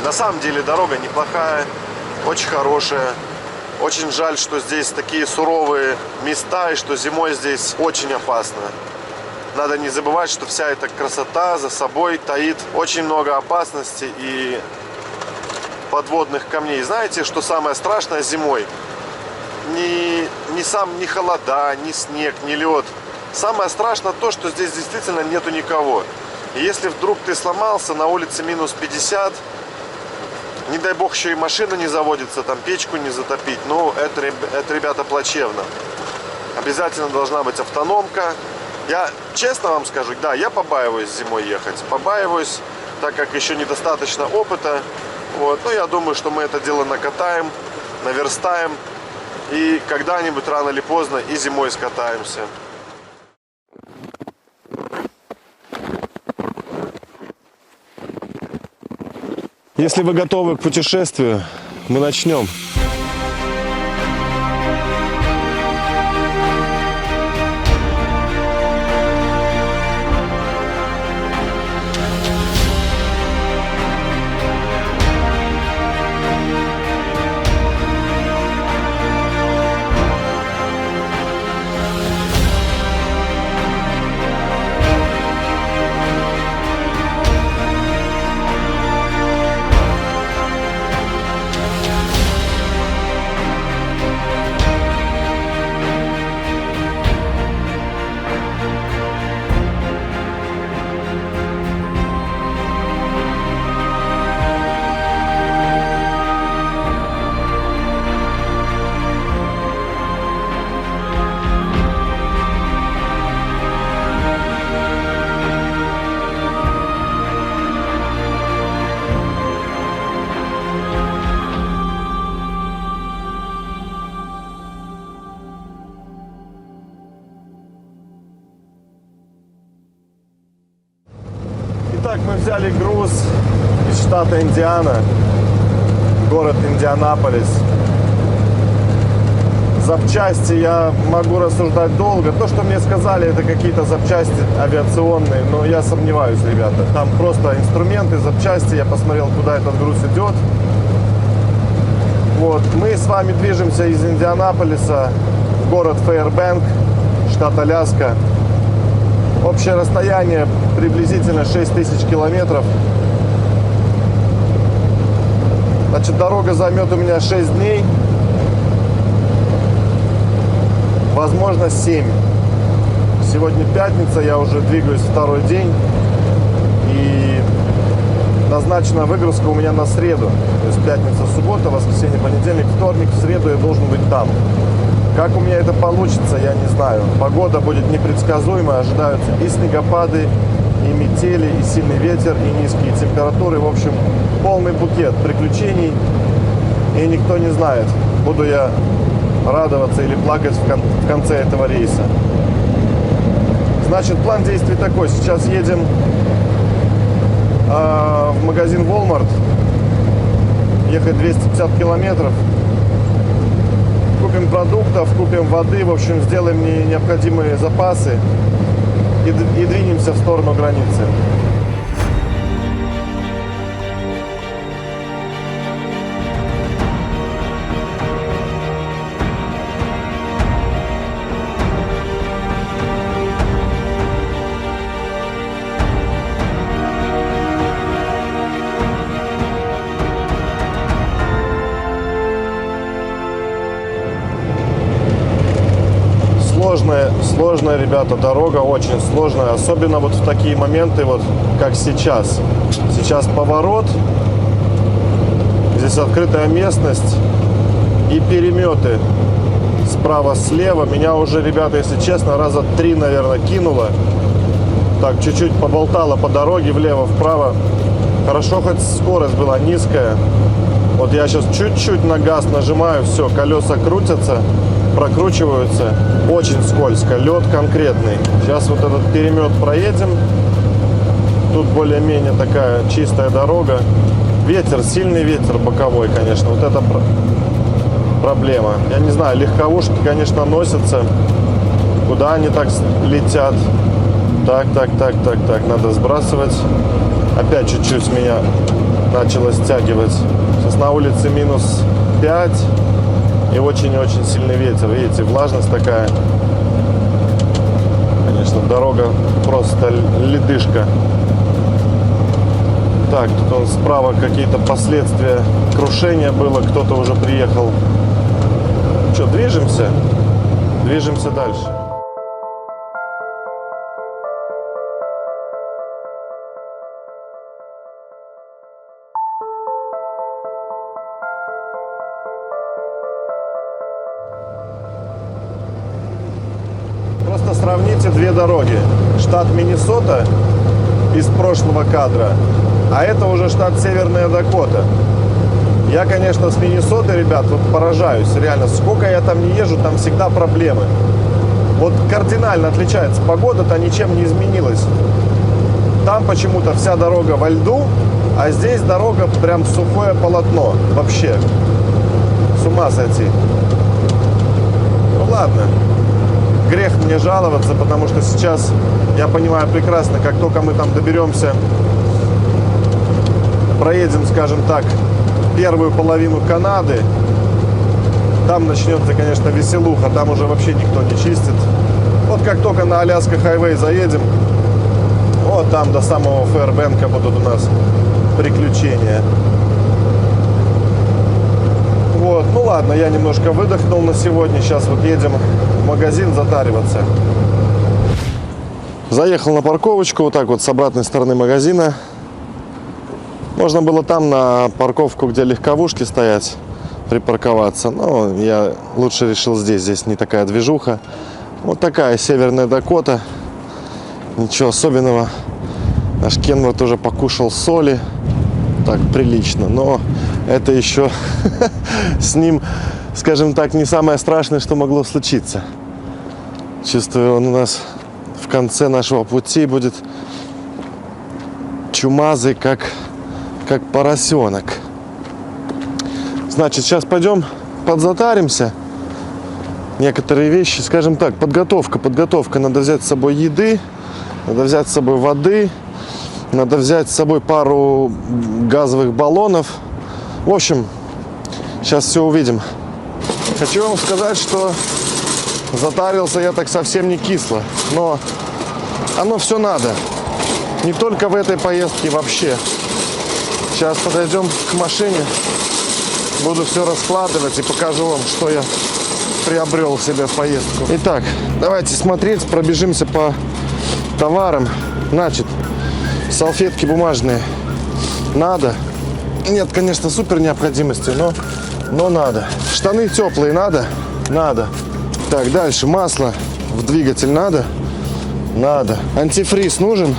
На самом деле дорога неплохая, очень хорошая. Очень жаль, что здесь такие суровые места и что зимой здесь очень опасно. Надо не забывать, что вся эта красота за собой таит очень много опасностей и подводных камней. Знаете, что самое страшное зимой? Ни холода, ни снег, ни лед. Самое страшное то, что здесь действительно нету никого. И если вдруг ты сломался, на улице минус 50, не дай бог еще и машина не заводится, там печку не затопить, ну это ребята, плачевно. Обязательно должна быть автономка. Я честно вам скажу, да, я побаиваюсь зимой ехать. Побаиваюсь, так как еще недостаточно опыта. Вот. Но я думаю, что мы это дело накатаем, наверстаем. И когда-нибудь, рано или поздно, и зимой скатаемся. Если вы готовы к путешествию, мы начнем. Итак, мы взяли груз из штата Индиана, город Индианаполис. Запчасти я могу рассуждать долго. То, что мне сказали, это какие-то запчасти авиационные, но я сомневаюсь, ребята. Там просто инструменты, запчасти. Я посмотрел, куда этот груз идет. Вот. Мы с вами движемся из Индианаполиса в город Фейербэнк, штат Аляска. Общее расстояние приблизительно 6000 километров. Значит, дорога займет у меня 6 дней. Возможно, 7. Сегодня пятница, я уже двигаюсь второй день. И назначена выгрузка у меня на среду. То есть пятница, суббота, воскресенье, понедельник, вторник, в среду я должен быть там. Как у меня это получится, я не знаю. Погода будет непредсказуемая, ожидаются и снегопады, и метели, и сильный ветер, и низкие температуры. В общем, полный букет приключений. И никто не знает, буду я радоваться или плакать в конце этого рейса. Значит, план действий такой. Сейчас едем в магазин Walmart. Ехать 250 километров. Купим продуктов, купим воды, в общем, сделаем необходимые запасы и двинемся в сторону границы. Сложная, ребята, дорога очень сложная, особенно вот в такие моменты, вот как сейчас. Сейчас поворот, здесь открытая местность и переметы справа-слева. Меня уже, ребята, если честно, раза 3, наверное, кинуло. Так, чуть-чуть поболтало по дороге влево-вправо. Хорошо, хоть скорость была низкая. Вот я сейчас чуть-чуть на газ нажимаю, все, колеса крутятся, прокручиваются. Очень скользко, лед конкретный. Сейчас вот этот перемет проедем. Тут более-менее такая чистая дорога. Ветер, сильный ветер боковой, конечно. Вот это проблема. Я не знаю, легковушки, конечно, носятся. Куда они так летят? Так. Надо сбрасывать. Опять чуть-чуть меня начало стягивать. Сейчас на улице минус 5 и очень-очень сильный ветер. Видите, влажность такая. Конечно, дорога просто ледышка. Так, тут он справа какие-то последствия крушения было. Кто-то уже приехал. Что, движемся? Движемся дальше. Просто сравните две дороги. Штат Миннесота из прошлого кадра, а это уже штат Северная Дакота. Я, конечно, с Миннесоты, ребят, вот поражаюсь. Реально, сколько я там не езжу, там всегда проблемы. Вот кардинально отличается. Погода-то ничем не изменилась. Там почему-то вся дорога во льду, а здесь дорога прям сухое полотно. Вообще. С ума сойти. Ну ладно. Грех мне жаловаться, потому что сейчас я понимаю прекрасно, как только мы там доберемся, проедем, скажем так, первую половину Канады, там начнется, конечно, веселуха, там уже вообще никто не чистит. Вот как только на Аляска Хайвей заедем, вот там до самого Фэрбенка будут у нас приключения. Вот, ну ладно, я немножко выдохнул на сегодня, сейчас вот едем в магазин затариваться. Заехал на парковочку, вот так вот с обратной стороны магазина. Можно было там на парковку, где легковушки стоять, припарковаться. Но я лучше решил здесь. Здесь не такая движуха. Вот такая Северная Дакота. Ничего особенного. Наш Кенворд уже покушал соли. Так, прилично. Но это еще с ним, скажем так, не самое страшное, что могло случиться. Чувствую, он у нас в конце нашего пути будет чумазый, как поросенок. Значит, сейчас пойдем подзатаримся. Некоторые вещи, скажем так, подготовка. Надо взять с собой еды, надо взять с собой воды, надо взять с собой пару газовых баллонов. В общем, сейчас все увидим. Хочу вам сказать, что затарился я так совсем не кисло, но оно все надо. Не только в этой поездке, вообще. Сейчас подойдем к машине, буду все раскладывать и покажу вам, что я приобрел себе в поездку. Итак, давайте смотреть, пробежимся по товарам. Значит, салфетки бумажные надо. Нет, конечно, супер необходимости, но надо. Штаны теплые надо? Надо. Так, дальше масло в двигатель надо? Надо. Антифриз нужен?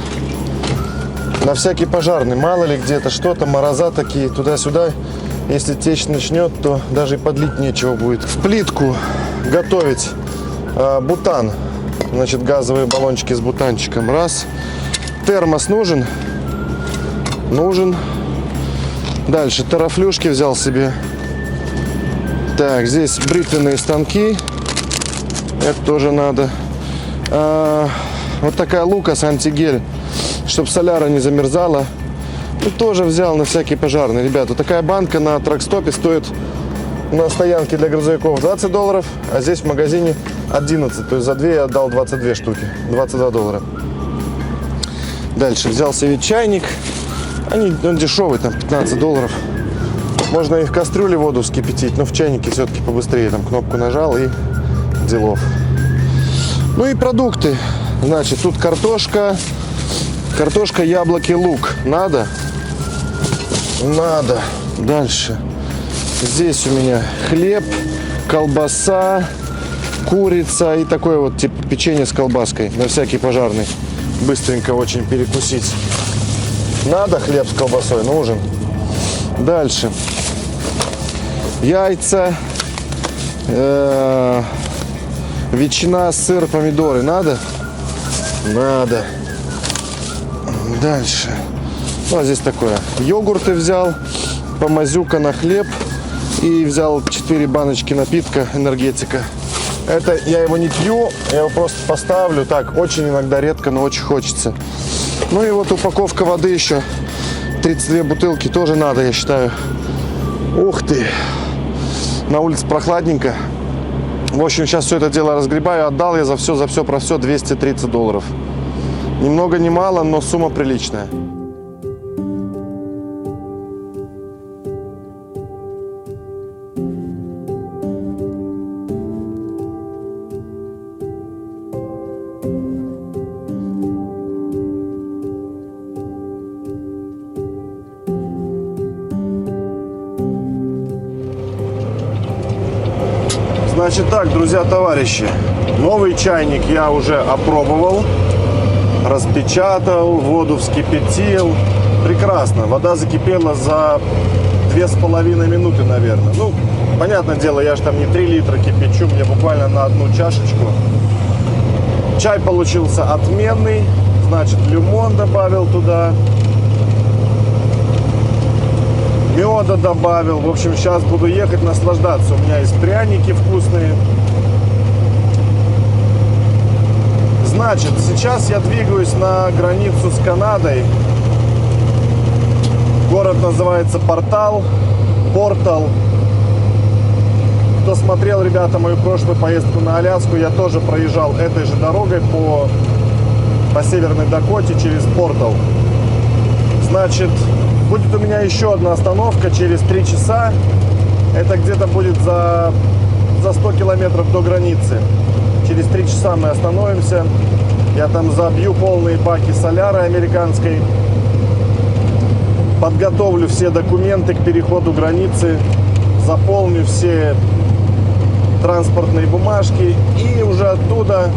На всякий пожарный, мало ли где-то что-то, мороза такие, туда-сюда. Если течь начнет, то даже и подлить нечего будет. В плитку готовить бутан. Значит, газовые баллончики с бутанчиком. Раз. Термос нужен? Нужен. Дальше тарафлюшки взял себе. Так, здесь бритвенные станки. Это тоже надо. Вот такая Лукас антигель, чтобы соляра не замерзала. И тоже взял на всякий пожарный. Ребята, такая банка на тракстопе стоит на стоянке для грузовиков $20, а здесь в магазине 11. То есть за 2 я отдал 22 штуки. $22. Дальше взял себе чайник. Он дешевый, там $15. Можно и в кастрюле воду вскипятить, но в чайнике все-таки побыстрее. Там кнопку нажал и делов. Ну и продукты. Значит, тут картошка, яблоки, лук. Надо? Надо. Дальше. Здесь у меня хлеб, колбаса, курица и такое вот типа печенье с колбаской. На всякий пожарный. Быстренько очень перекусить. Надо хлеб с колбасой? Нужен. Дальше. Яйца, ветчина, сыр, помидоры. Надо? Надо. Дальше. Ну, а здесь такое. Йогурты взял, помазюка на хлеб. И взял 4 баночки напитка, энергетика. Это я его не пью, я его просто поставлю. Так, очень иногда редко, но очень хочется. Ну и вот упаковка воды еще. 32 бутылки тоже надо, я считаю. Ух ты. На улице прохладненько. В общем, сейчас все это дело разгребаю. Отдал я за все про все $230. Ни много ни мало, но сумма приличная. Значит так, друзья, товарищи, новый чайник я уже опробовал, распечатал, воду вскипятил. Прекрасно, вода закипела за 2,5 минуты, наверное. Ну, понятное дело, я же там не 3 литра кипячу, мне буквально на одну чашечку. Чай получился отменный, значит, лимон добавил туда. Меда добавил. В общем, сейчас буду ехать наслаждаться. У меня есть пряники вкусные. Значит, сейчас я двигаюсь на границу с Канадой. Город называется Портал. Кто смотрел, ребята, мою прошлую поездку на Аляску, я тоже проезжал этой же дорогой по Северной Дакоте через Портал. Значит, будет у меня еще одна остановка через 3 часа. Это где-то будет за 100 километров до границы. Через 3 часа мы остановимся. Я там забью полные баки соляры американской. Подготовлю все документы к переходу границы. Заполню все транспортные бумажки. И уже оттуда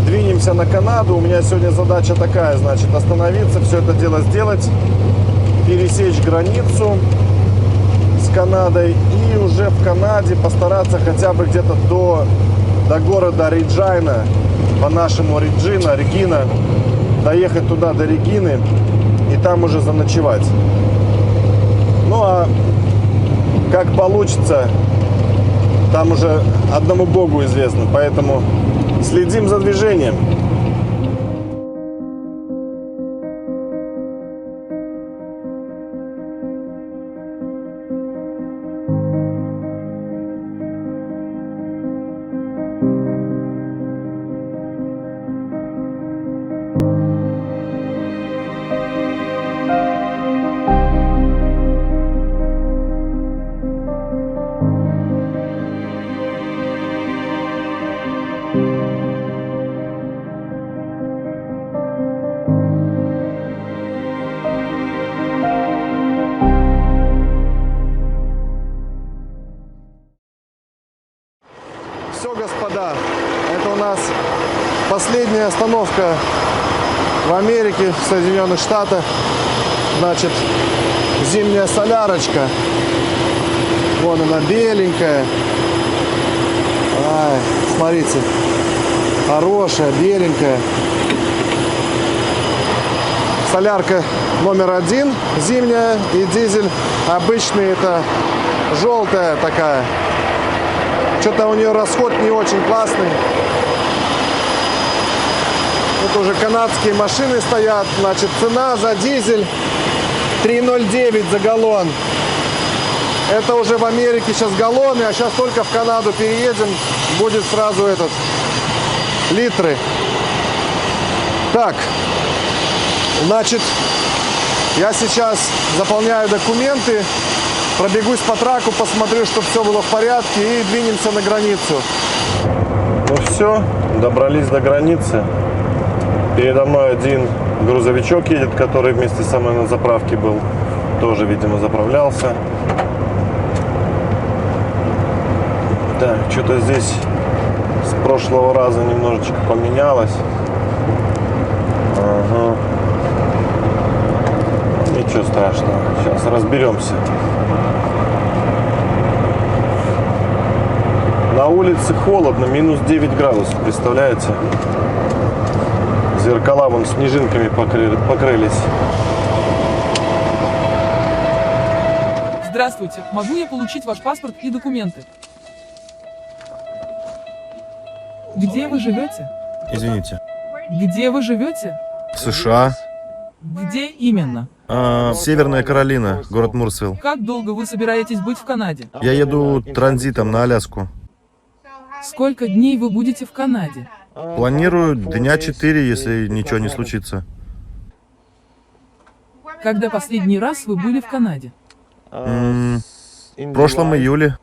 двинемся на Канаду. У меня сегодня задача такая, значит, остановиться, все это дело сделать, пересечь границу с Канадой и уже в Канаде постараться хотя бы где-то до города Реджайна, по-нашему Регина, доехать туда до Регины и там уже заночевать. Ну а как получится, там уже одному Богу известно, поэтому следим за движением. Все, господа, это у нас последняя остановка в Америке, в Соединенных Штатах. Значит, зимняя солярочка. Вон она беленькая. Ай, смотрите, хорошая, беленькая. Солярка номер 1 зимняя, и дизель обычный, это желтая такая. Что-то у нее расход не очень классный. Тут уже канадские машины стоят. Значит, цена за дизель 3,09 за галлон. Это уже в Америке сейчас галлоны, а сейчас только в Канаду переедем, будет сразу литры. Так, значит, я сейчас заполняю документы. Пробегусь по траку, посмотрю, чтобы все было в порядке, и двинемся на границу. Ну все, добрались до границы. Передо мной один грузовичок едет, который вместе со мной на заправке был. Тоже, видимо, заправлялся. Так, что-то здесь с прошлого раза немножечко поменялось. Ага. Ничего страшного, сейчас разберемся. На улице холодно, минус 9 градусов, представляете? Зеркала вон снежинками покрылись. Здравствуйте, могу я получить ваш паспорт и документы? Где вы живете? Извините. Где вы живете? В США. Где именно? Северная Каролина, город Мурсвилл. Как долго вы собираетесь быть в Канаде? Я еду транзитом на Аляску. Сколько дней вы будете в Канаде? Планирую дня 4, если ничего не случится. Когда последний раз вы были в Канаде? В прошлом июле.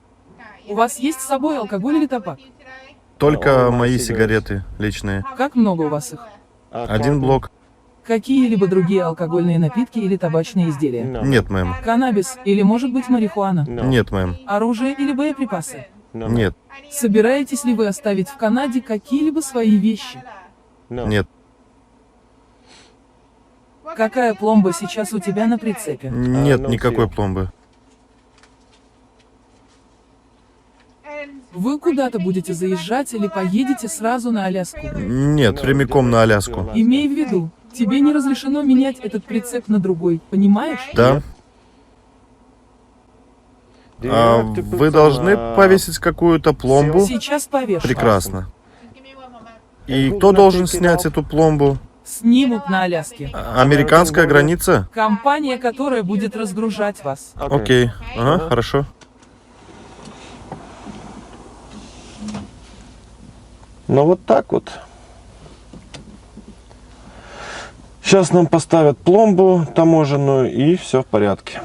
У вас есть с собой алкоголь или табак? Только мои сигареты личные. Как много у вас их? 1 блок. Какие-либо другие алкогольные напитки или табачные изделия? Нет, мэм. Каннабис или, может быть, марихуана? Нет, мэм. Оружие или боеприпасы? Нет. Собираетесь ли вы оставить в Канаде какие-либо свои вещи? Нет. Какая пломба сейчас у тебя на прицепе? Нет никакой пломбы. Вы куда-то будете заезжать или поедете сразу на Аляску? Нет, прямиком на Аляску. Имей в виду, тебе не разрешено менять этот прицеп на другой, понимаешь? Да? Вы должны повесить какую-то пломбу? Сейчас повешу. Прекрасно. И кто должен снять эту пломбу? Снимут на Аляске. Американская граница? Компания, которая будет разгружать вас. Окей. Ага, хорошо. Ну вот так вот. Сейчас нам поставят пломбу таможенную и все в порядке.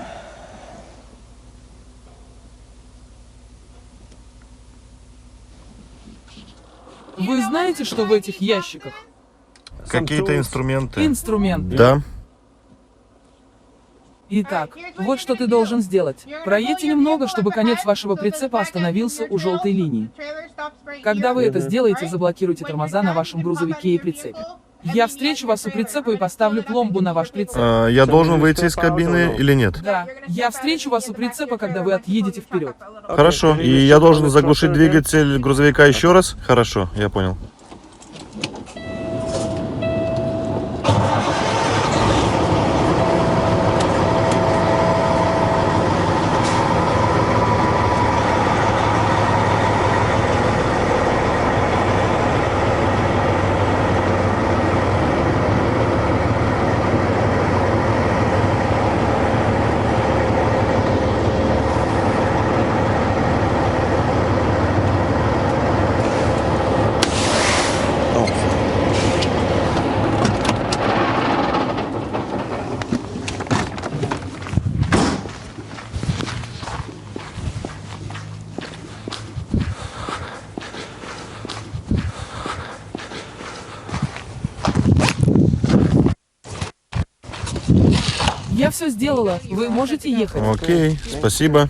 Вы знаете, что в этих ящиках? Какие-то инструменты? Инструменты. Да. Итак, вот что ты должен сделать. Проедьте немного, чтобы конец вашего прицепа остановился у желтой линии. Когда вы это сделаете, заблокируйте тормоза на вашем грузовике и прицепе. Я встречу вас у прицепа и поставлю пломбу на ваш прицеп. Я должен выйти из кабины или нет? Да, я встречу вас у прицепа, когда вы отъедете вперед. Хорошо. И я должен заглушить двигатель грузовика еще раз? Хорошо, я понял. Я все сделала, вы можете ехать. Окей, спасибо.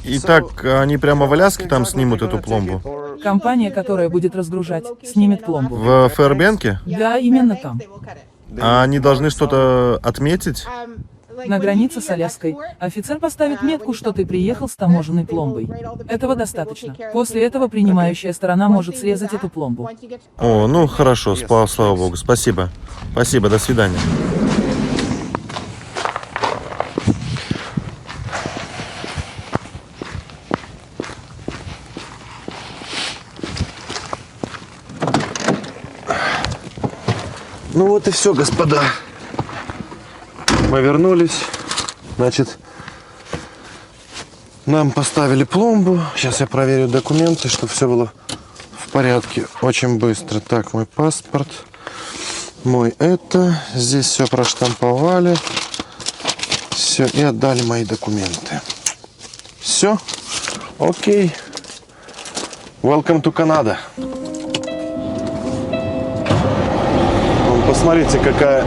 Итак, они прямо в Аляске там снимут эту пломбу? Компания, которая будет разгружать, снимет пломбу. В Фэрбенке? Да, именно там. А они должны что-то отметить? На границе с Аляской офицер поставит метку, что ты приехал с таможенной пломбой. Этого достаточно. После этого принимающая сторона может срезать эту пломбу. О, ну хорошо, слава богу, спасибо. Спасибо, до свидания. Ну вот и все, господа. Мы вернулись. Значит, нам поставили пломбу. Сейчас я проверю документы, чтобы все было в порядке. Очень быстро. Так, мой паспорт. Мой это. Здесь все проштамповали. Все, и отдали мои документы. Все. Окей. Welcome to Canada. Посмотрите, какая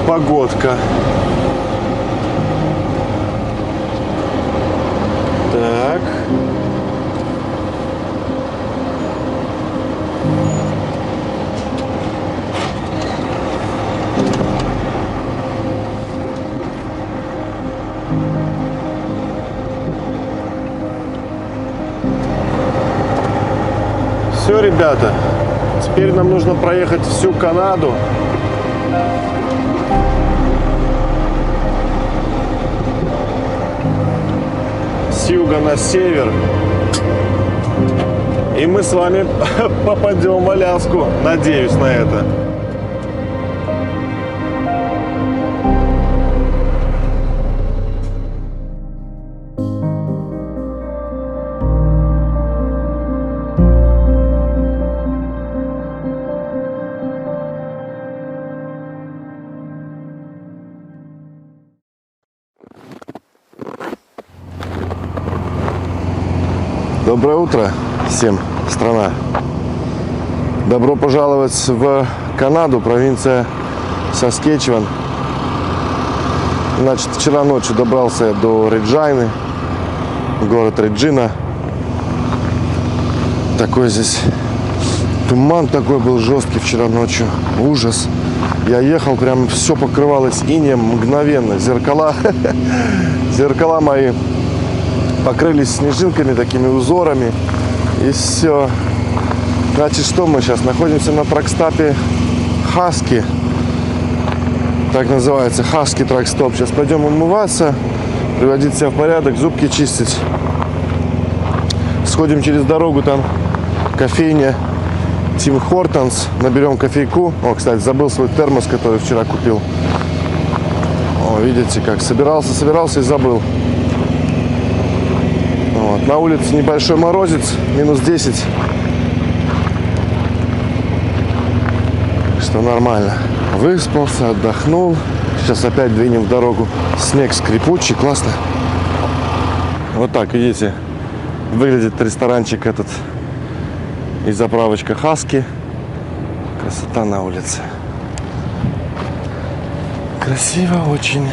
погодка. Так. Все, ребята. Теперь нам нужно проехать всю Канаду. С юга на север. И мы с вами попадем в Аляску. Надеюсь на это. Доброе утро всем, страна. Добро пожаловать в Канаду, провинция Саскетчеван. Значит, вчера ночью добрался я до Реджайны, город Реджина. Такой здесь туман такой был жесткий вчера ночью. Ужас. Я ехал, прям все покрывалось инеем мгновенно. Зеркала мои покрылись снежинками, такими узорами. И все. Значит, что мы сейчас? Находимся на тракстопе Хаски. Так называется, Хаски тракстоп. Сейчас пойдем умываться, приводить себя в порядок, зубки чистить. Сходим через дорогу, там кофейня Тим Хортонс. Наберем кофейку. О, кстати, забыл свой термос, который вчера купил. О, видите, как собирался и забыл. Вот. На улице небольшой морозец, минус 10. Что нормально. Выспался, отдохнул. Сейчас опять двинем в дорогу. Снег скрипучий, классно. Вот так, видите, выглядит ресторанчик этот и заправочка Хаски. Красота на улице. Красиво очень.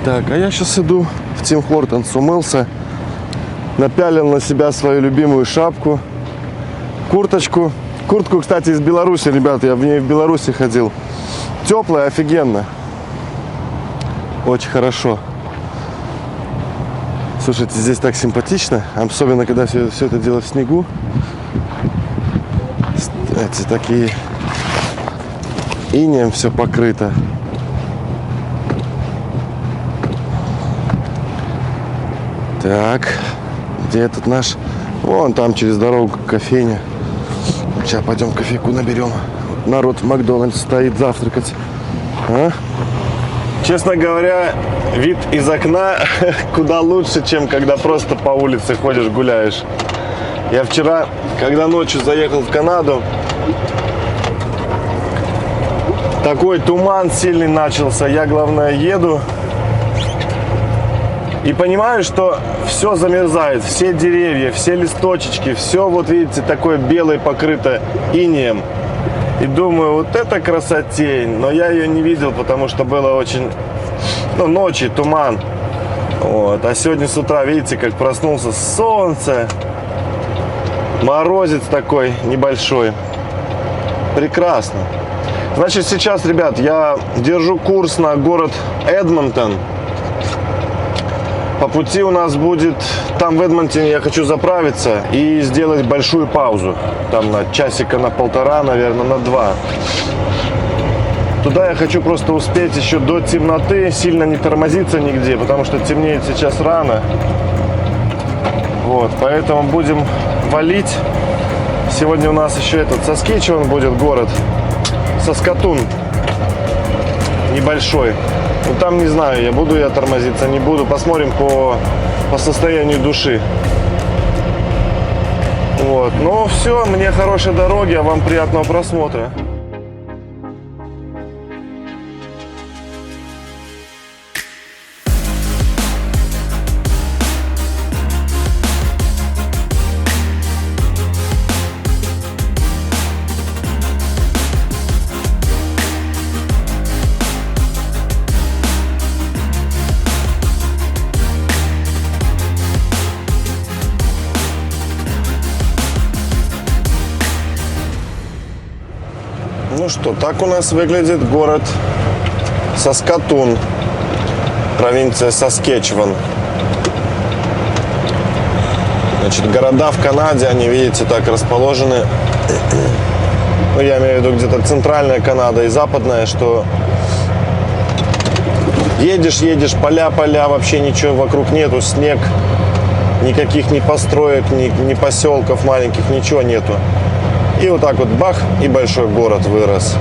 Так, а я сейчас иду в Тим Хортонс, умылся. Напялил на себя свою любимую шапку, курточку. Куртку, кстати, из Беларуси, ребята, я в ней в Беларуси ходил. Теплая, офигенно. Очень хорошо. Слушайте, здесь так симпатично, особенно когда все это дело в снегу. Эти такие инеем все покрыто. Так. Где этот наш? Вон там через дорогу кофейня. Сейчас пойдем кофейку наберем. Народ в Макдональдс стоит завтракать. А? Честно говоря, вид из окна куда лучше, чем когда просто по улице ходишь, гуляешь. Я вчера, когда ночью заехал в Канаду, такой туман сильный начался. Я, главное, еду и понимаю, что все замерзает, все деревья, все листочки, все, вот видите, такое белое покрыто инеем. И думаю, вот это красотень. Но я ее не видел, потому что было очень, ночью туман. Вот. А сегодня с утра, видите, как проснулся, солнце, морозец такой небольшой. Прекрасно. Значит, сейчас, ребят, я держу курс на город Эдмонтон. По пути у нас будет, там в Эдмонтоне я хочу заправиться и сделать большую паузу. Там на часика на полтора, наверное, на 2. Туда я хочу просто успеть еще до темноты, сильно не тормозиться нигде, потому что темнеет сейчас рано. Вот, поэтому будем валить. Сегодня у нас еще этот Саскетчеван будет город. Саскатун. Небольшой. Ну, там не знаю, буду я тормозиться, не буду. Посмотрим по состоянию души. Вот. Ну все, мне хорошей дороги, а вам приятного просмотра. Ну что, так у нас выглядит город Саскатун, провинция Саскетчеван. Значит, города в Канаде, они, видите, так расположены. Ну, я имею в виду где-то центральная Канада и западная, что едешь, поля, вообще ничего вокруг нету, снег, никаких ни построек, ни поселков маленьких, ничего нету. И вот так вот бах, и большой город вырос.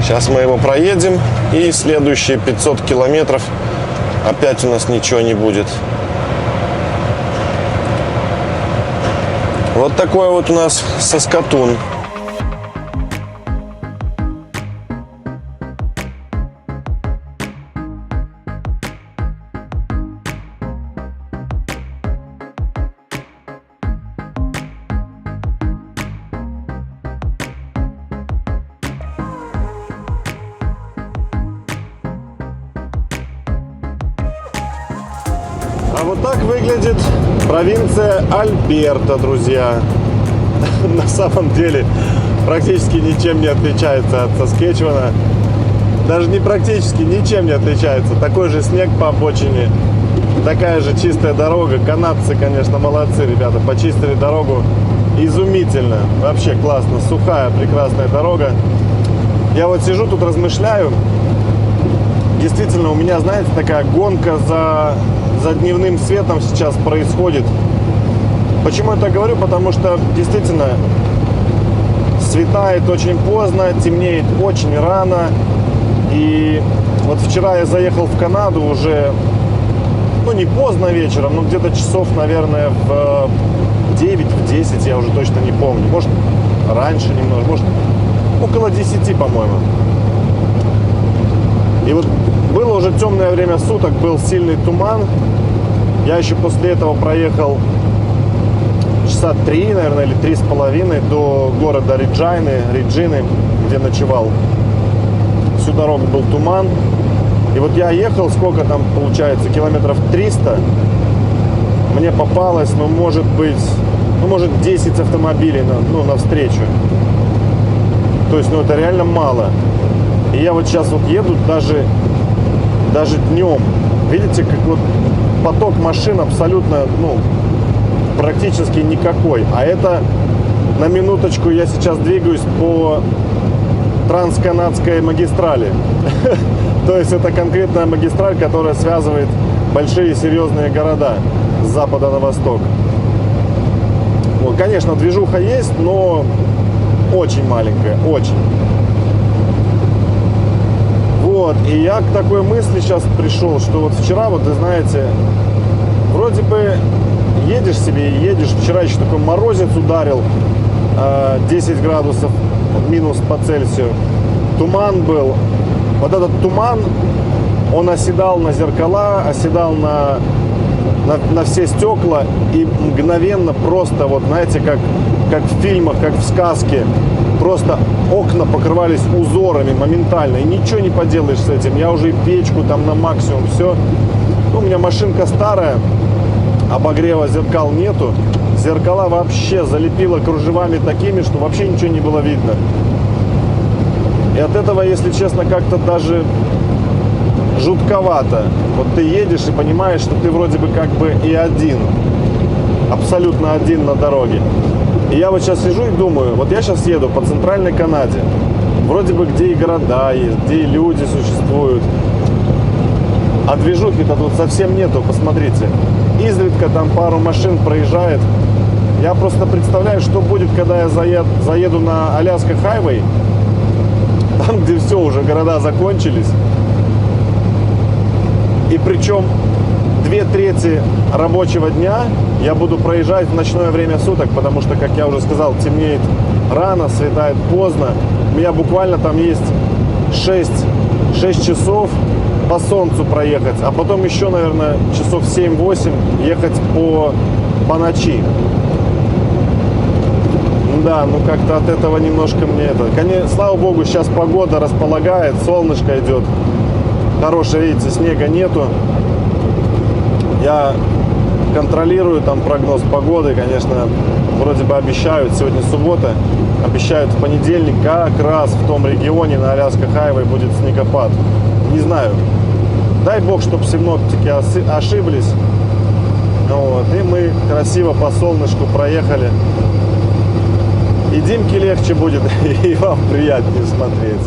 Сейчас мы его проедем, и следующие 500 километров опять у нас ничего не будет. Вот такой вот у нас Саскатун. Вот так выглядит провинция Альберта, друзья. На самом деле практически ничем не отличается от Саскетчевана. Даже не практически, ничем не отличается. Такой же снег по обочине, такая же чистая дорога. Канадцы, конечно, молодцы, ребята, почистили дорогу изумительно. Вообще классно, сухая, прекрасная дорога. Я вот сижу тут, размышляю. Действительно, у меня, знаете, такая гонка за дневным светом сейчас происходит. Почему я так говорю? Потому что действительно светает очень поздно, темнеет очень рано. И вот вчера я заехал в Канаду уже, ну не поздно вечером, но где-то часов, наверное, в 9-10, я уже точно не помню. Может, раньше немного, может, около 10, по-моему. И вот было уже темное время суток, был сильный туман. Я еще после этого проехал часа 3, наверное, или 3,5 до города Реджины, где ночевал. Всю дорогу был туман. И вот я ехал, сколько там получается, километров 300. Мне попалось, ну, может быть, ну, может, 10 автомобилей навстречу. То есть, ну, это реально мало. И я вот сейчас вот еду даже днем. Видите, как вот поток машин абсолютно, ну, практически никакой. А это, на минуточку, я сейчас двигаюсь по трансканадской магистрали. То есть это конкретная магистраль, которая связывает большие серьезные города с запада на восток. Вот, конечно, движуха есть, но очень маленькая, очень. Вот, и я к такой мысли сейчас пришел, что вот вчера, вот вы знаете, вроде бы едешь себе и едешь. Вчера еще такой морозец ударил, 10 градусов минус по Цельсию. Туман был. Вот этот туман, он оседал на зеркала, оседал на все стекла. И мгновенно просто, вот знаете, как в фильмах, как в сказке, просто окна покрывались узорами моментально. И ничего не поделаешь с этим. Я уже и печку там на максимум, все. Ну, у меня машинка старая, обогрева зеркал нету. Зеркала вообще залепило кружевами такими, что вообще ничего не было видно. И от этого, если честно, как-то даже жутковато. Вот ты едешь и понимаешь, что ты вроде бы как бы и один. Абсолютно один на дороге. И я вот сейчас сижу и думаю, вот я сейчас еду по центральной Канаде. Вроде бы где и города есть, где и люди существуют. А движухи-то тут совсем нету, посмотрите. Изредка там пару машин проезжает. Я просто представляю, что будет, когда я заеду на Аляска Хайвей. Там, где все, уже города закончились. И причем 2/3 рабочего дня я буду проезжать в ночное время суток, потому что, как я уже сказал, темнеет рано, светает поздно. У меня буквально там есть 6 часов по солнцу проехать, а потом еще, наверное, часов 7-8 ехать по ночи. Да, ну как-то от этого немножко мне это... Конечно, слава богу, сейчас погода располагает, солнышко идет. Хорошее, видите, снега нету. Я контролирую там прогноз погоды, конечно, вроде бы обещают, сегодня суббота, обещают в понедельник как раз в том регионе на Аляска Хайвей будет снегопад. Не знаю. Дай бог, чтобы синоптики ошиблись. Вот, и мы красиво по солнышку проехали. И Димке легче будет, и вам приятнее смотреть.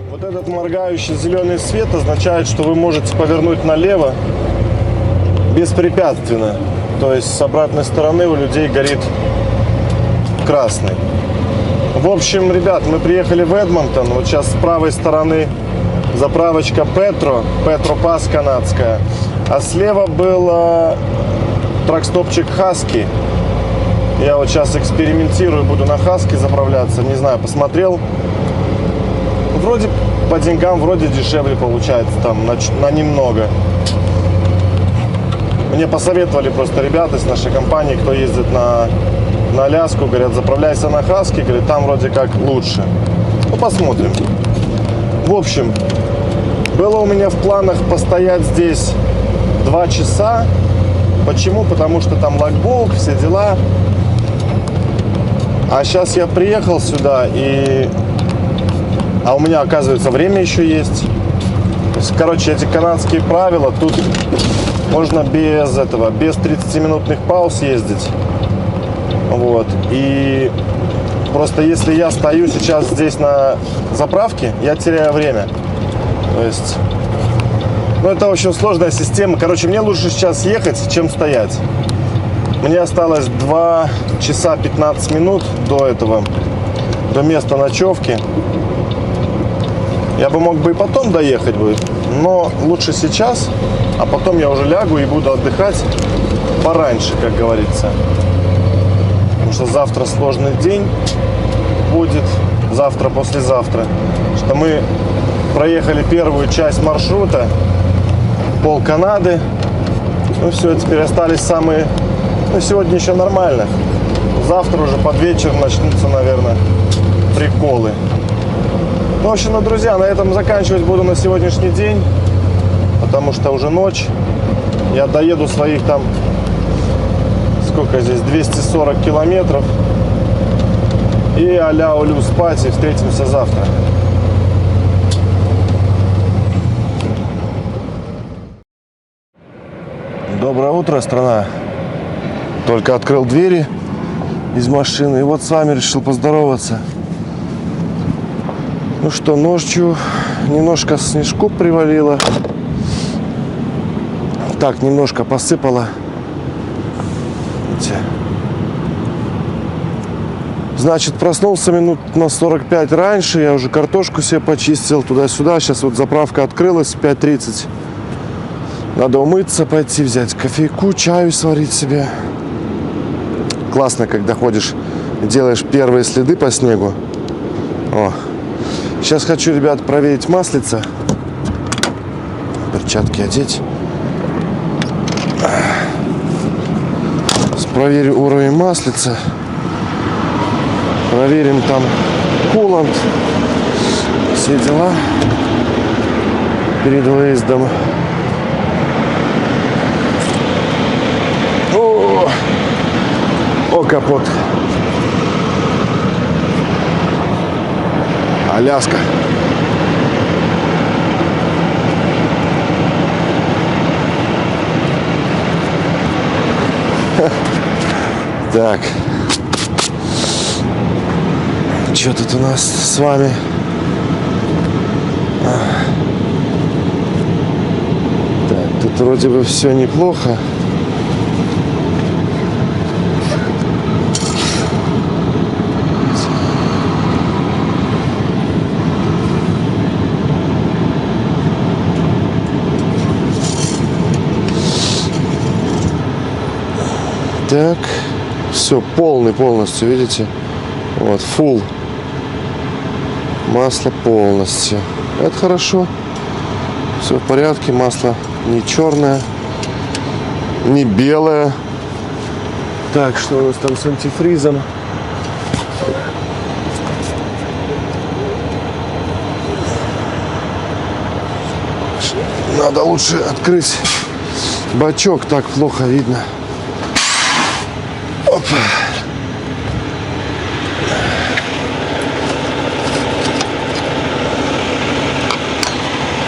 Вот этот моргающий зеленый свет означает, что вы можете повернуть налево беспрепятственно. То есть с обратной стороны у людей горит красный. В общем, ребят, мы приехали в Эдмонтон. Вот сейчас с правой стороны заправочка Петро Пас канадская. А слева был тракстопчик Husky. Я вот сейчас экспериментирую, буду на Husky заправляться. Не знаю, посмотрел. Вроде по деньгам, вроде дешевле получается там на немного. Мне посоветовали просто ребята из нашей компании, кто ездит на Аляску, говорят, заправляйся на Husky, говорят, там вроде как лучше. Ну, посмотрим. В общем, было у меня в планах постоять здесь 2 часа. Почему? Потому что там логбук, все дела. А сейчас я приехал сюда А у меня, оказывается, время еще есть. То есть, короче, эти канадские правила, тут можно без 30-минутных пауз ездить. Вот. И просто если я стою сейчас здесь на заправке, я теряю время. То есть, это очень сложная система. Короче, мне лучше сейчас ехать, чем стоять. Мне осталось 2 часа 15 минут до места ночевки. Я бы мог бы и потом доехать бы, но лучше сейчас, а потом я уже лягу и буду отдыхать пораньше, как говорится. Потому что завтра сложный день будет, завтра-послезавтра. Что мы проехали первую часть маршрута, пол Канады. Ну все, теперь остались самые... сегодня еще нормально. Завтра уже под вечер начнутся, наверное, приколы. В общем, друзья, на этом заканчивать буду на сегодняшний день. Потому что уже ночь. Я доеду своих там... Сколько здесь? 240 километров. И а-ля улю спать. И встретимся завтра. Доброе утро, страна. Только открыл двери из машины. И вот с вами решил поздороваться. Ну что, ночью немножко снежку привалило. Так, немножко посыпало. Видите? Значит, проснулся минут на 45 раньше. Я уже картошку себе почистил туда-сюда. Сейчас вот заправка открылась в 5:30. Надо умыться, пойти взять кофейку, чаю сварить себе. Классно, когда ходишь, делаешь первые следы по снегу. О. Сейчас хочу, ребят, проверить маслица. Перчатки одеть. Проверю уровень маслица. Проверим там кулант. Все дела перед выездом. О, капот. Аляска. Так. Что тут у нас с вами? Так, тут вроде бы все неплохо. Так, все полностью, видите? Вот, full. Масло полностью. Это хорошо. Все в порядке. Масло не черное, не белое. Так, что у нас там с антифризом? Надо лучше открыть бачок, так плохо видно. Опа.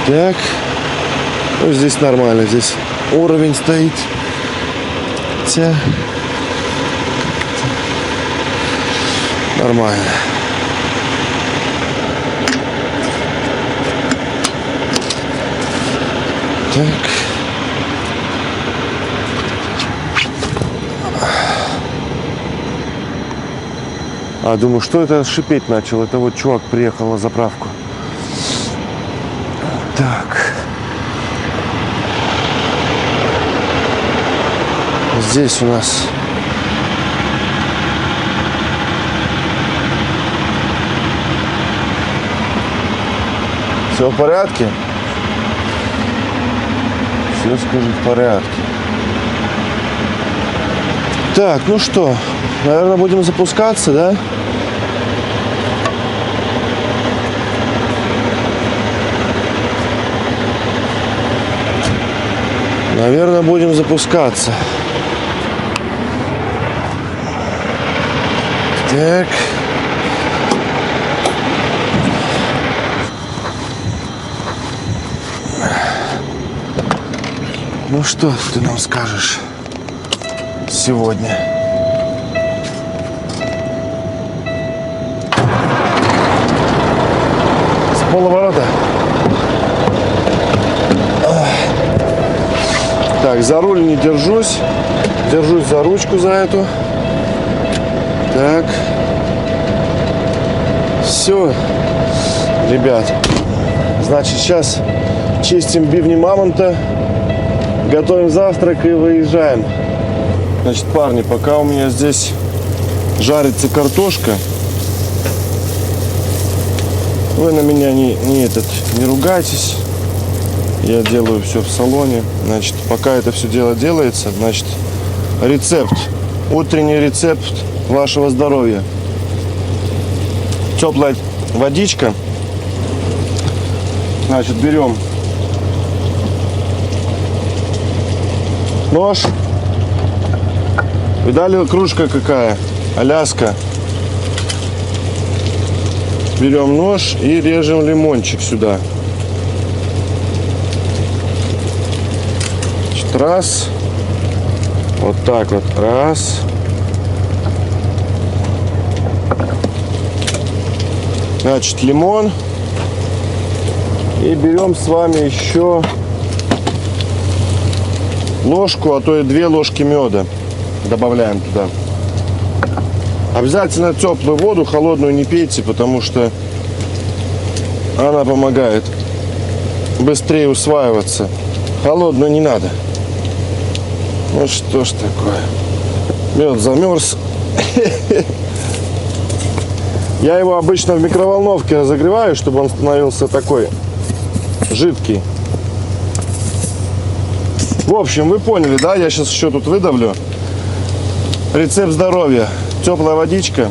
Так. Ну, здесь нормально. Здесь уровень стоит. Хотя... Нормально. Так. А, думаю, что это шипеть начал? Это вот чувак приехал на заправку. Так. Здесь у нас все в порядке? Все, скажи, в порядке. Так, ну что, наверное, будем запускаться, да? Наверное, будем запускаться. Так. Ну что ты нам скажешь сегодня? С полуворота. Так, за руль не держусь. Держусь за ручку за эту. Так. Все, ребят. Значит, сейчас чистим бивни мамонта. Готовим завтрак и выезжаем. Значит, парни, пока у меня здесь жарится картошка, вы на меня не ругайтесь. Я делаю все в салоне. Значит, пока это все дело делается, значит, рецепт, утренний рецепт вашего здоровья. Теплая водичка. Значит, берем нож. Видали, кружка какая? Аляска. Берем нож и режем лимончик сюда. Значит, раз. Вот так вот. Раз. Значит, лимон. И берем с вами еще ложку, а то и 2 ложки меда. Добавляем туда. Обязательно теплую воду, холодную не пейте, потому что она помогает быстрее усваиваться. Холодную не надо. Ну что ж такое. Мед замерз. Я его обычно в микроволновке разогреваю, чтобы он становился такой жидкий. В общем, вы поняли, да? Я сейчас еще тут выдавлю. Рецепт здоровья. Теплая водичка,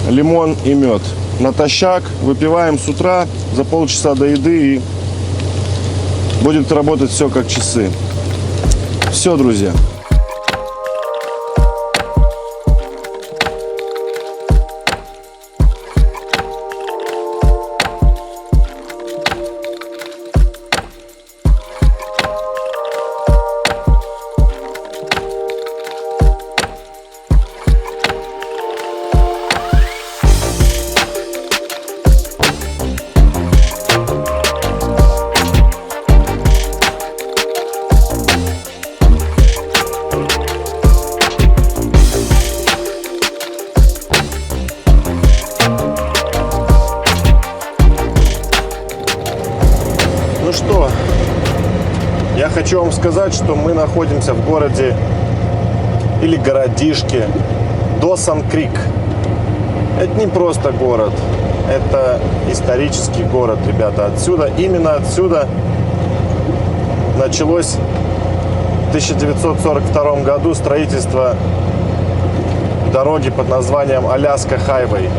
лимон и мед. Натощак выпиваем с утра за полчаса до еды, и будет работать все как часы. Все, друзья. Ну что, я хочу вам сказать, что мы находимся в городе или городишке Досан-Крик. Это не просто город, это исторический город, ребята. Отсюда, именно отсюда началось в 1942 году строительство дороги под названием Аляска Хайвей,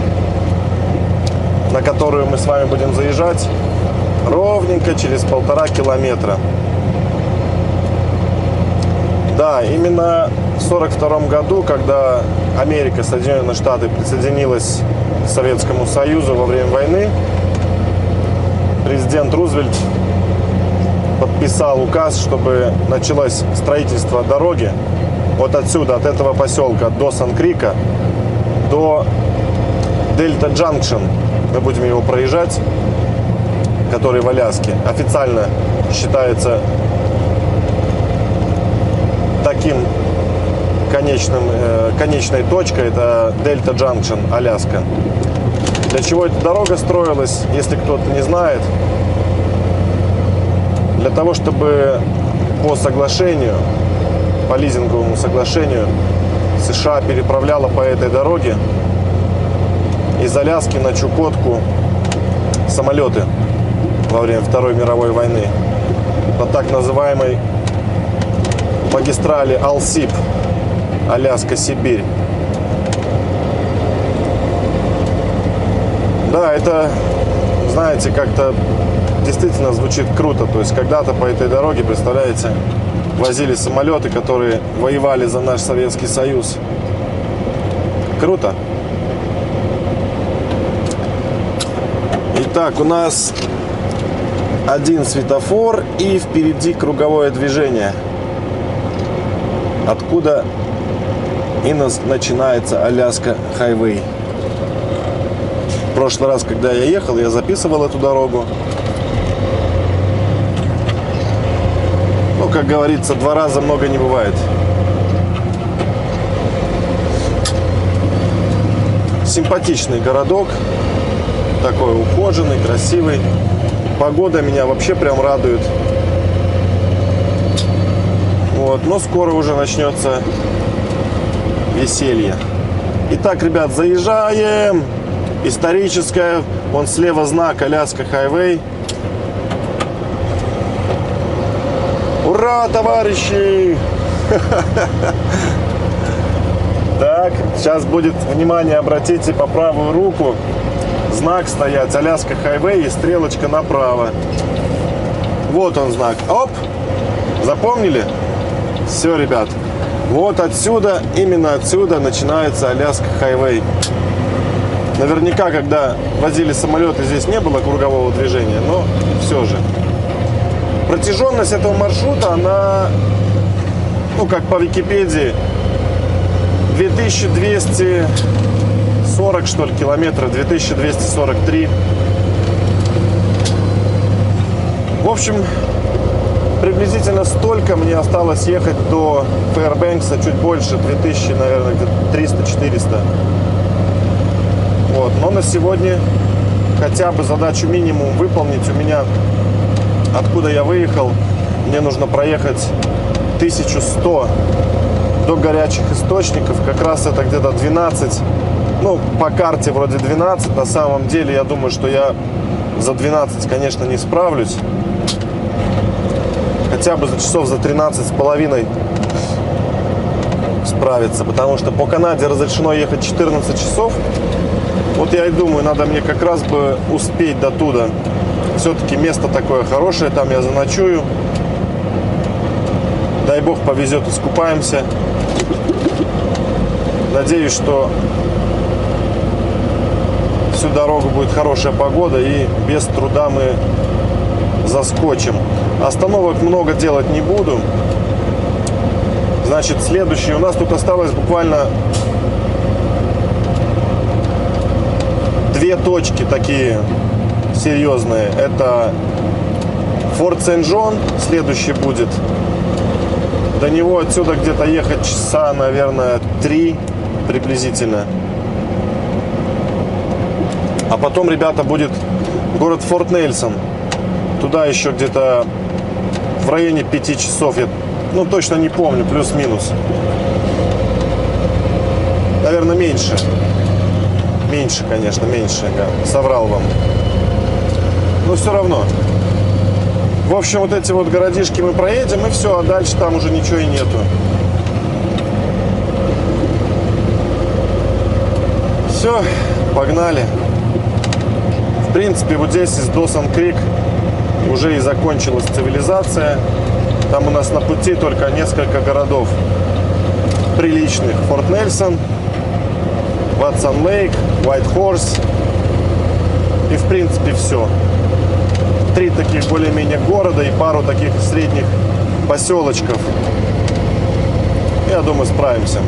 на которую мы с вами будем заезжать ровненько через 1,5 километра. Да, именно в 1942 году, когда Америка, Соединенные Штаты, присоединилась к Советскому Союзу во время войны, президент Рузвельт подписал указ, чтобы началось строительство дороги вот отсюда, от этого поселка, до Сан-Крика, до Дельта Джанкшн. Мы будем его проезжать, который в Аляске. Официально считается таким конечной точкой, это Дельта Джанкшн, Аляска. Для чего эта дорога строилась, если кто-то не знает? Для того, чтобы по соглашению по лизинговому соглашению США переправляла по этой дороге из Аляски на Чукотку самолеты во время Второй мировой войны по так называемой магистрали Алсип, Аляска-Сибирь. Да, это, знаете, как-то действительно звучит круто. То есть когда-то по этой дороге, представляете, возили самолеты, которые воевали за наш Советский Союз. Круто. Итак, у нас один светофор и впереди круговое движение, откуда и начинается Аляска Хайвей. В прошлый раз, когда я ехал, я записывал эту дорогу. Ну, как говорится, 2 раза много не бывает. Симпатичный городок. Такой ухоженный, красивый. Погода меня вообще прям радует. Вот. Но скоро уже начнется веселье. Итак, ребят, заезжаем. Историческая. Вон слева знак Аляска Хайвей. Ура, товарищи! Так, сейчас будет, внимание, обратите по правую руку. Знак стоять Аляска Хайвей и стрелочка направо. Вот он знак. Оп! Запомнили? Все, ребят. Вот отсюда, именно отсюда начинается Аляска Хайвей. Наверняка, когда возили самолеты, здесь не было кругового движения, но все же. Протяженность этого маршрута, она, ну, как по Википедии, 2240, что ли, километра, 2243. В общем, приблизительно столько мне осталось ехать до Фэрбэнкса, чуть больше, 2000, наверное, где-то 300-400. Вот. Но на сегодня хотя бы задачу минимум выполнить. У меня, откуда я выехал, мне нужно проехать 1100 до горячих источников. Как раз это где-то 12. Ну, по карте вроде 12. На самом деле, я думаю, что я за 12, конечно, не справлюсь. Хотя бы за часов за 13,5 справиться. Потому что по Канаде разрешено ехать 14 часов. Вот я и думаю, надо мне как раз бы успеть до туда. Все-таки место такое хорошее, там я заночую. Дай бог повезет, искупаемся. Надеюсь, что всю дорогу будет хорошая погода и без труда мы заскочим. Остановок много делать не буду. Значит, следующий. У нас тут осталось буквально 2 точки такие серьезные. Это Форт Сен-Джон, следующий будет. До него отсюда где-то ехать часа, наверное, 3 приблизительно. А потом, ребята, будет город Форт Нельсон. Туда еще где-то в районе 5 часов. Я, ну, точно не помню, плюс-минус. Наверное, меньше. Меньше, конечно, меньше. Я соврал вам. Но все равно. В общем, вот эти вот городишки мы проедем, и все, а дальше там уже ничего и нету. Все, погнали. В принципе, вот здесь из Доусон Крик уже и закончилась цивилизация. Там у нас на пути только несколько городов приличных. Форт Нельсон, Ватсон Лейк, Уайт Хорс. И в принципе все. 3 таких более-менее города и пару таких средних поселочков. Я думаю, справимся.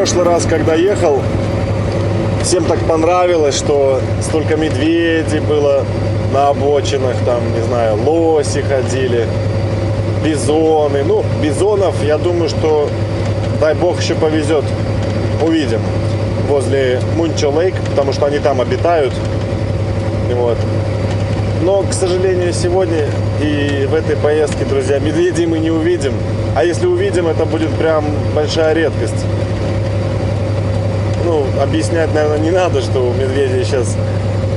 прошлый раз, когда ехал, всем так понравилось, что столько медведей было на обочинах, там, не знаю, лоси ходили, бизоны. Ну, бизонов, я думаю, что, дай бог, еще повезет, увидим возле Мунчо Лейк, потому что они там обитают. Вот. Но, к сожалению, сегодня и в этой поездке, друзья, медведей мы не увидим. А если увидим, это будет прям большая редкость. Ну, объяснять, наверное, не надо, что у медведей сейчас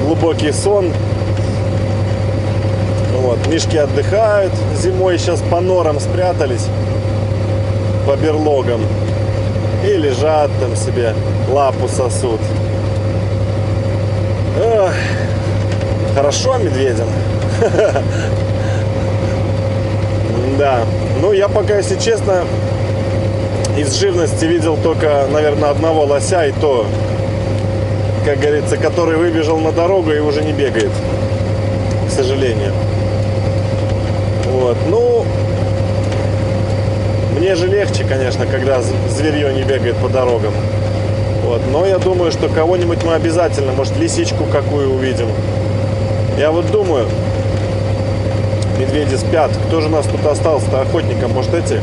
глубокий сон. Вот. Мишки отдыхают зимой, сейчас по норам спрятались, по берлогам. И лежат там себе, лапу сосут. Эх, хорошо медведям. Да. Ну, я пока, если честно, из живности видел только, наверное, одного лося, и то, как говорится, который выбежал на дорогу и уже не бегает, к сожалению. Вот. Ну, мне же легче, конечно, когда зверье не бегает по дорогам. Вот. Но я думаю, что кого-нибудь мы обязательно, может, лисичку какую увидим. Я вот думаю, медведи спят. Кто же у нас тут остался-то охотником? Может, эти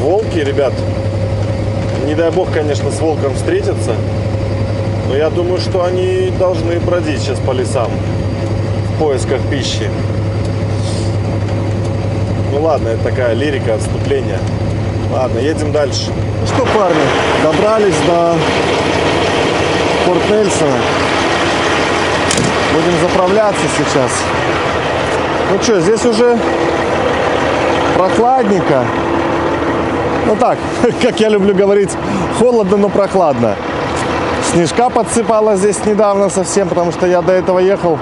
волки, ребят? Не дай бог, конечно, с волком встретиться. Но я думаю, что они должны бродить сейчас по лесам в поисках пищи. Ну ладно, это такая лирика, отступление. Ладно, едем дальше. Ну что, парни, добрались до Порт Нельсона. Будем заправляться сейчас. Ну что, здесь уже прохладненько. Ну так, как я люблю говорить, холодно, но прохладно. Снежка подсыпала здесь недавно совсем, потому что я до этого ехал.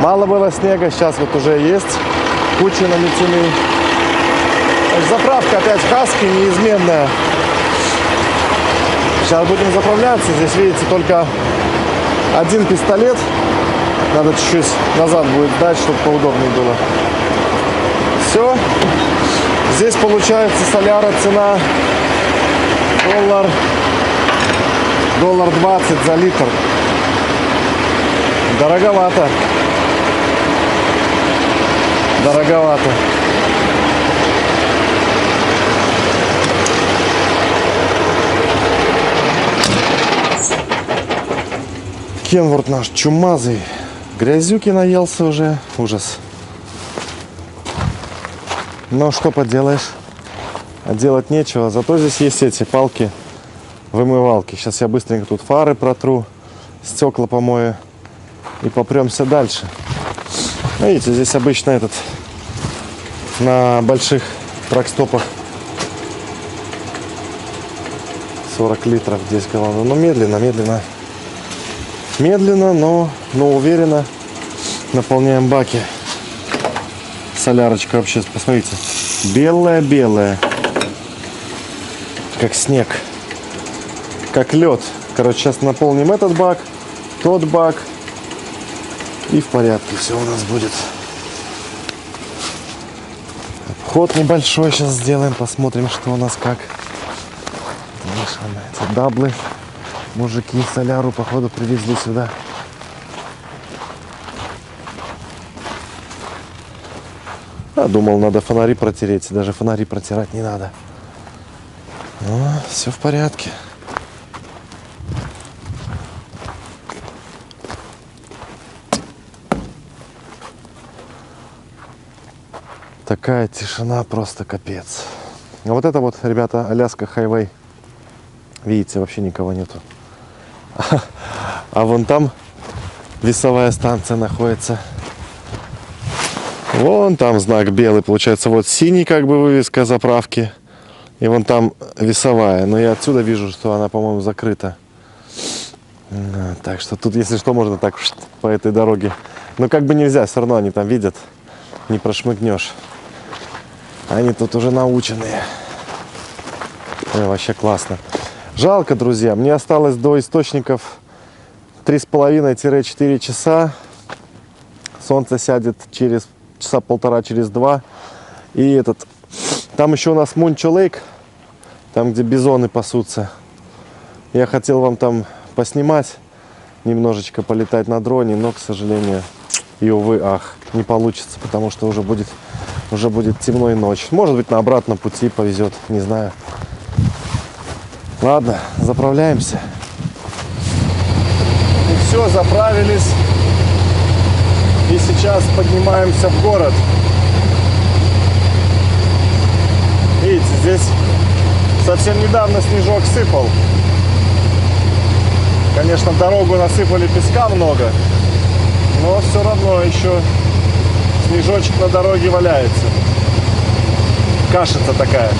Мало было снега, сейчас вот уже есть. Куча наметены. Заправка опять Хаски неизменная. Сейчас будем заправляться. Здесь, видите, только один пистолет. Надо чуть-чуть назад будет дать, чтобы поудобнее было. Все. Здесь получается соляра цена доллар 20 за литр. Дороговато. Дороговато. Кенворд наш чумазый. Грязюки наелся уже. Ужас. Но что поделаешь. А делать нечего. Зато здесь есть эти палки, вымывалки. Сейчас я быстренько тут фары протру, стекла помою и попремся дальше. Видите, здесь обычно этот на больших тракстопах 40 литров здесь головно. Но медленно, но уверенно наполняем баки. Солярочка вообще, посмотрите, белая, как снег, как лед. Короче, сейчас наполним этот бак, тот бак, и в порядке все у нас будет. Обход небольшой сейчас сделаем, посмотрим, что у нас как. Эти даблы мужики соляру, походу, привезли сюда. Думал, надо фонари протереть. Даже фонари протирать не надо. Но все в порядке. Такая тишина, просто капец. А вот это вот, ребята, Аляска Хайвей. Видите, вообще никого нету. А вон там весовая станция находится. Вон там знак белый, получается, вот синий как бы вывеска заправки. И вон там весовая. Но я отсюда вижу, что она, по-моему, закрыта. Так что тут, если что, можно так по этой дороге. Но как бы нельзя, все равно они там видят. Не прошмыгнешь. Они тут уже наученные. Вообще классно. Жалко, друзья. Мне осталось до источников 3,5-4 часа. Солнце сядет через часа полтора, через 2. И там еще у нас Мунчо Лейк, там где бизоны пасутся. Я хотел вам там поснимать, немножечко полетать на дроне, но, к сожалению, и увы, ах, не получится, потому что уже будет темно и ночь. Может быть, на обратном пути повезет, не знаю. Ладно, заправляемся. И все, заправились. И сейчас поднимаемся в город. Видите, здесь совсем недавно снежок сыпал. Конечно, дорогу насыпали песка много, но все равно еще снежочек на дороге валяется. Кашица такая.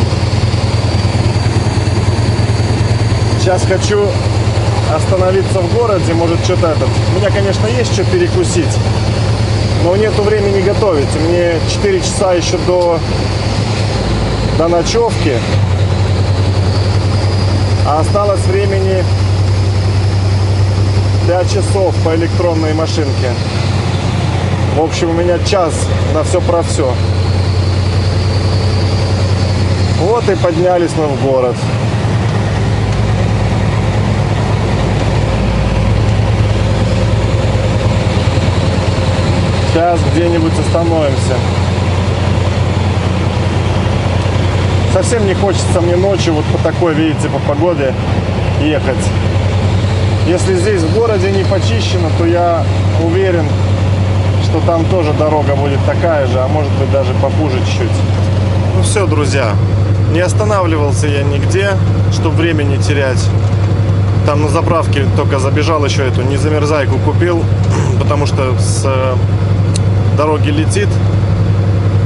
Сейчас хочу остановиться в городе, может что-то этот. У меня, конечно, есть что перекусить, но нету времени готовить. Мне 4 часа еще до ночевки, а осталось времени 5 часов по электронной машинке. В общем, у меня час на все про все. Вот и поднялись мы в город. Сейчас где-нибудь остановимся. Совсем не хочется мне ночью вот по такой, видите, по погоде ехать. Если здесь в городе не почищено, то я уверен, что там тоже дорога будет такая же, а может быть даже похуже чуть-чуть. Ну все, друзья, не останавливался я нигде, чтобы время не терять. Там на заправке только забежал, еще эту незамерзайку купил, потому что с дороги летит.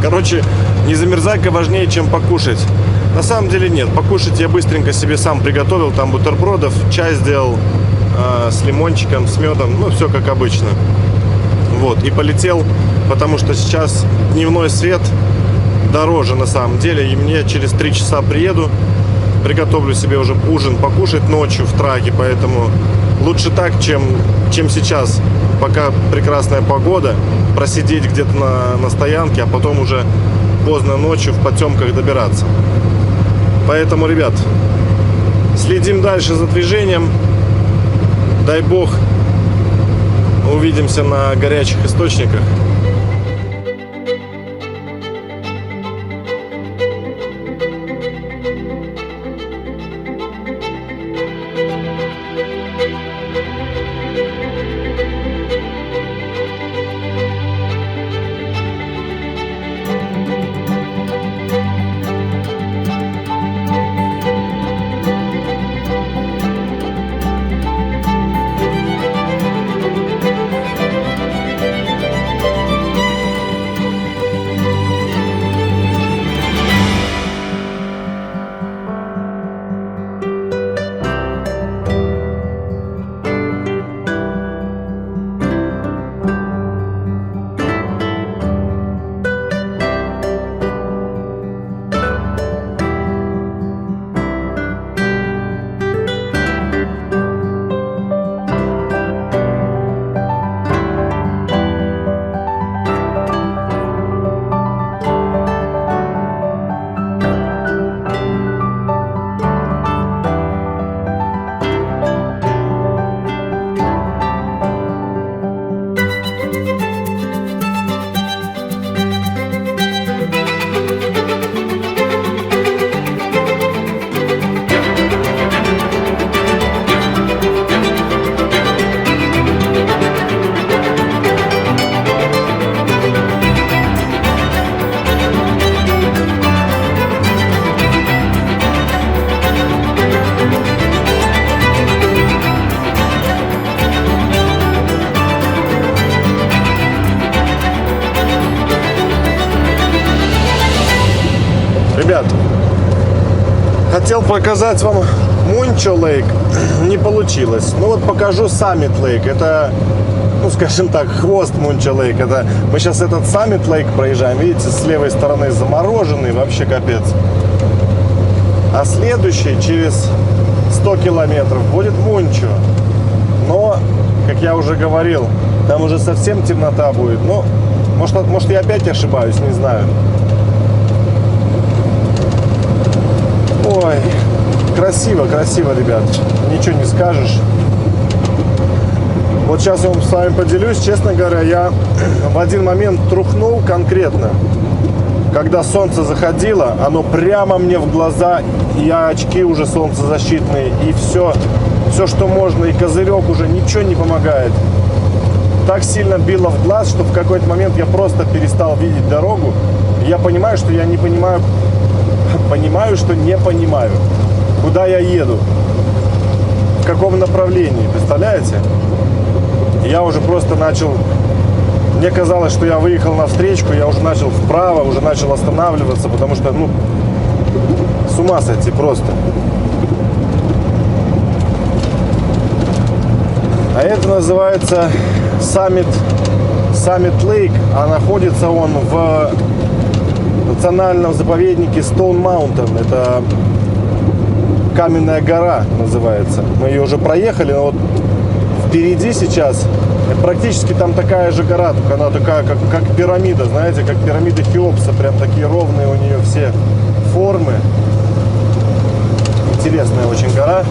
Короче, незамерзайка важнее, чем покушать. На самом деле нет, покушать я быстренько себе сам приготовил, там бутербродов, чай сделал с лимончиком, с медом, ну все как обычно. Вот, и полетел, потому что сейчас дневной свет дороже на самом деле, и мне через 3 часа приеду, приготовлю себе уже ужин покушать ночью в траке, поэтому лучше так, чем сейчас, пока прекрасная погода, просидеть где-то на стоянке, а потом уже поздно ночью в потемках добираться. Поэтому, ребят, следим дальше за движением. Дай бог, увидимся на горячих источниках. Ребят, хотел показать вам Мунчо Лейк, не получилось. Ну вот покажу Саммит Лейк. Это, ну скажем так, хвост Мунчо Лейк. Это мы сейчас этот Саммит Лейк проезжаем. Видите, с левой стороны замороженный, вообще капец. А следующий через 100 километров будет Мунчо. Но, как я уже говорил, там уже совсем темнота будет. Ну, может я опять ошибаюсь, не знаю. Ой, красиво, красиво, ребят. Ничего не скажешь. Вот сейчас я вам с вами поделюсь. Честно говоря, я в один момент трухнул конкретно. Когда солнце заходило, оно прямо мне в глаза. Я очки уже солнцезащитные. И все, что можно. И козырек уже ничего не помогает. Так сильно било в глаз, что в какой-то момент я просто перестал видеть дорогу. И я понимаю, что я не понимаю. Понимаю, что не понимаю, куда я еду. В каком направлении. Представляете? Я уже просто начал, мне казалось, что я выехал на встречку, я уже начал вправо, уже начал останавливаться, потому что, ну, с ума сойти просто. А это называется Summit Lake, а находится он в национальном заповеднике Stone Mountain. Это каменная гора называется. Мы ее уже проехали, но вот впереди сейчас практически там такая же гора, только она такая, как пирамида, знаете, как пирамида Хеопса, прям такие ровные у нее все формы. Интересная очень гора.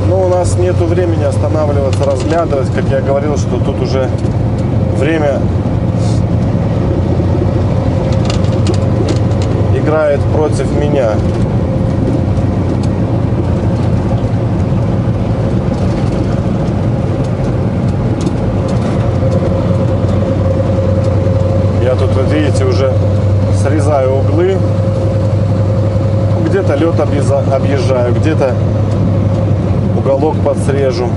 Но у нас нету времени останавливаться, разглядывать, как я говорил, что тут уже время играет против меня. Я тут, вот видите, уже срезаю углы. Где-то лед объезжаю, где-то уголок подсрежу.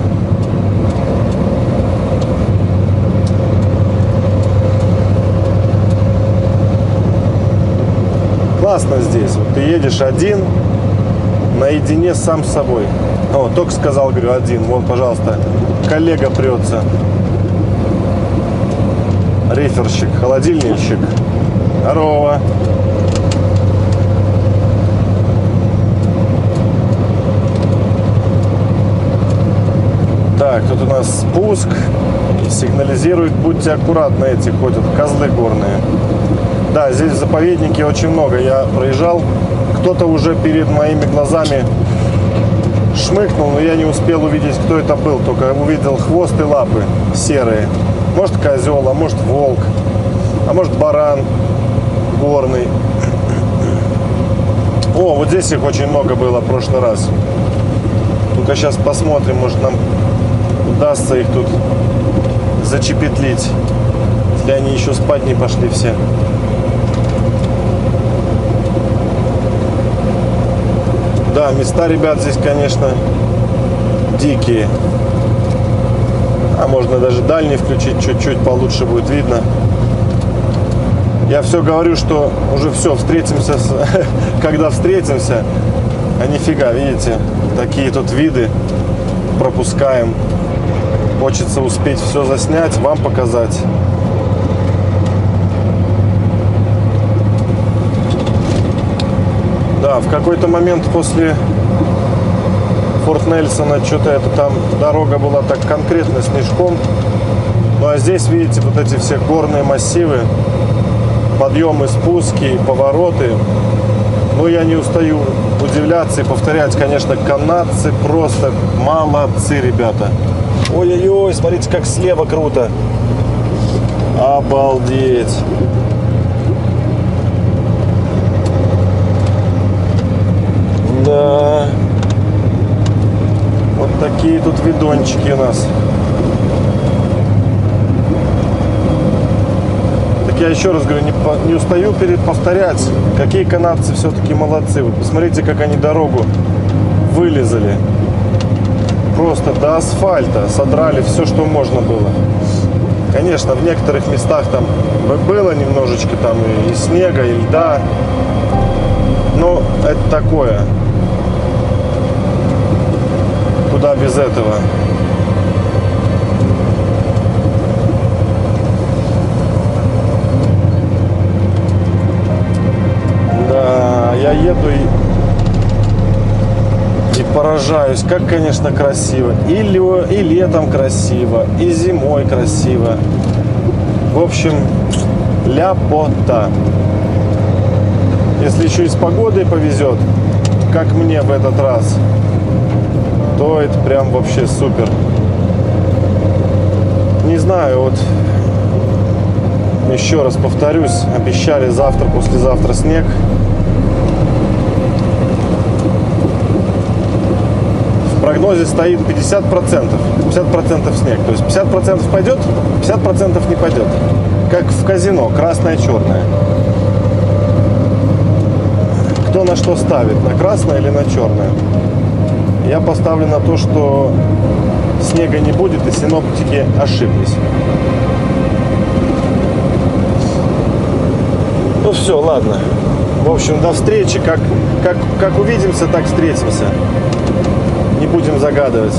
Классно здесь. Вот ты едешь один, наедине сам с собой. О, только сказал, говорю, один. Вон, пожалуйста, коллега прется. Реферщик, холодильничек. Здорово. Так, тут у нас спуск. И сигнализирует, будьте аккуратны, эти ходят козлы горные. Да, здесь в заповеднике очень много. Я проезжал. Кто-то уже перед моими глазами шмыкнул, но я не успел увидеть, кто это был. Только увидел хвост и лапы серые. Может, козел, а может, волк. А может, баран горный. О, вот здесь их очень много было в прошлый раз. Ну-ка сейчас посмотрим, может, нам удастся их тут зачепетлить. Если они еще спать не пошли все. Да, места, ребят, здесь, конечно, дикие. А можно даже дальний включить, чуть-чуть получше будет видно. Я все говорю, что уже все, встретимся, когда встретимся. А нифига, видите, такие тут виды пропускаем. Хочется успеть все заснять, вам показать. Да, в какой-то момент после Форт Нельсона что-то это там дорога была так конкретно снежком. Ну а здесь, видите, вот эти все горные массивы, подъемы, спуски, повороты. Ну, я не устаю удивляться и повторять, конечно, канадцы просто молодцы, ребята. Ой-ой-ой, смотрите, как слева круто. Обалдеть. Да. Вот такие тут видончики у нас. Так я еще раз говорю, не устаю повторять, какие канадцы все-таки молодцы. Вы посмотрите, как они дорогу вылезали. Просто до асфальта содрали все, что можно было. Конечно, в некоторых местах там было немножечко там и снега, и льда. Но это такое. Куда без этого? Да, я еду и поражаюсь, как, конечно, красиво. И летом красиво, и зимой красиво. В общем, ляпота. Если еще и с погодой повезет, как мне в этот раз, то это прям вообще супер. Не знаю, вот еще раз повторюсь, обещали завтра, послезавтра снег. В прогнозе стоит 50%. 50% снег. То есть 50% пойдет, 50% не пойдет. Как в казино, красное, черное. Кто на что ставит, на красное или на черное? Я поставлю на то, что снега не будет, и синоптики ошиблись. Ну все, ладно. В общем, до встречи. Как увидимся, так встретимся. Не будем загадывать.